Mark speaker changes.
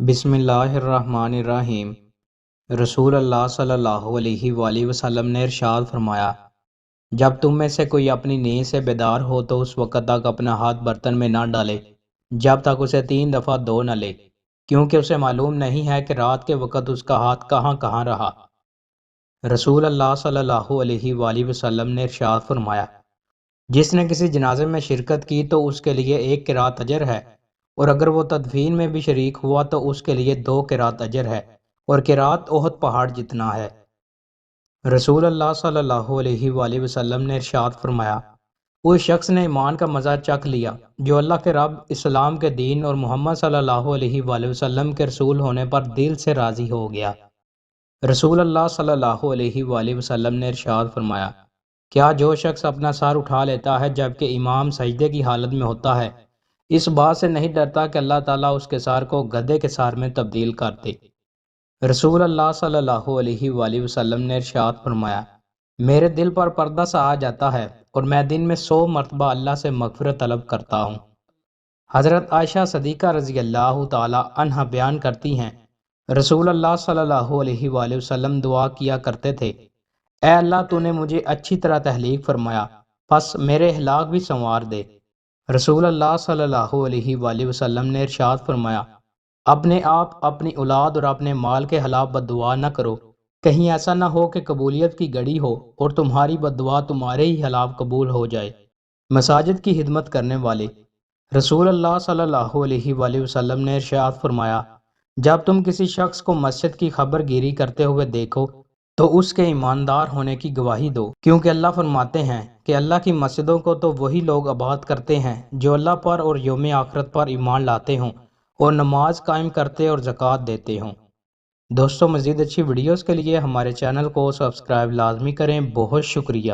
Speaker 1: بسم اللہ الرحمن الرحیم۔ رسول اللہ صلی اللہ علیہ وآلہ وسلم نے ارشاد فرمایا، جب تم میں سے کوئی اپنی نیند سے بیدار ہو تو اس وقت تک اپنا ہاتھ برتن میں نہ ڈالے جب تک اسے 3 دفعہ دھو نہ لے، کیونکہ اسے معلوم نہیں ہے کہ رات کے وقت اس کا ہاتھ کہاں کہاں رہا۔ رسول اللہ صلی اللہ علیہ وآلہ وسلم نے ارشاد فرمایا، جس نے کسی جنازے میں شرکت کی تو اس کے لیے 1 قرات اجر ہے، اور اگر وہ تدفین میں بھی شریک ہوا تو اس کے لیے 2 قرات اجر ہے، اور قرات احد پہاڑ جتنا ہے۔ رسول اللہ صلی اللہ علیہ وآلہ وسلم نے ارشاد فرمایا، اس شخص نے ایمان کا مزہ چکھ لیا جو اللہ کے رب، اسلام کے دین اور محمد صلی اللہ علیہ وآلہ وسلم کے رسول ہونے پر دل سے راضی ہو گیا۔ رسول اللہ صلی اللہ علیہ وآلہ وسلم نے ارشاد فرمایا، کیا جو شخص اپنا سر اٹھا لیتا ہے جبکہ امام سجدے کی حالت میں ہوتا ہے، اس بات سے نہیں ڈرتا کہ اللہ تعالیٰ اس کے سر کو گدھے کے سر میں تبدیل کر دے؟ رسول اللہ صلی اللہ علیہ وآلہ وسلم نے ارشاد فرمایا، میرے دل پر پردہ سا آ جاتا ہے اور میں دن میں 100 مرتبہ اللہ سے مغفرت طلب کرتا ہوں۔ حضرت عائشہ صدیقہ رضی اللہ تعالی عنہا بیان کرتی ہیں، رسول اللہ صلی اللہ علیہ وآلہ وسلم دعا کیا کرتے تھے، اے اللہ تو نے مجھے اچھی طرح تحلیق فرمایا، پس میرے ہلاک بھی سنوار دے۔ رسول اللہ صلی اللہ علیہ وآلہ وسلم نے ارشاد فرمایا، اپنے آپ، اپنی اولاد اور اپنے مال کے خلاف بد دعا نہ کرو، کہیں ایسا نہ ہو کہ قبولیت کی گھڑی ہو اور تمہاری بد دعا تمہارے ہی خلاف قبول ہو جائے۔ مساجد کی خدمت کرنے والے۔ رسول اللہ صلی اللہ علیہ وآلہ وسلم نے ارشاد فرمایا، جب تم کسی شخص کو مسجد کی خبر گیری کرتے ہوئے دیکھو تو اس کے ایماندار ہونے کی گواہی دو، کیونکہ اللہ فرماتے ہیں کہ اللہ کی مسجدوں کو تو وہی لوگ آباد کرتے ہیں جو اللہ پر اور یوم آخرت پر ایمان لاتے ہوں اور نماز قائم کرتے اور زکوٰۃ دیتے ہوں۔ دوستو، مزید اچھی ویڈیوز کے لیے ہمارے چینل کو سبسکرائب لازمی کریں۔ بہت شکریہ۔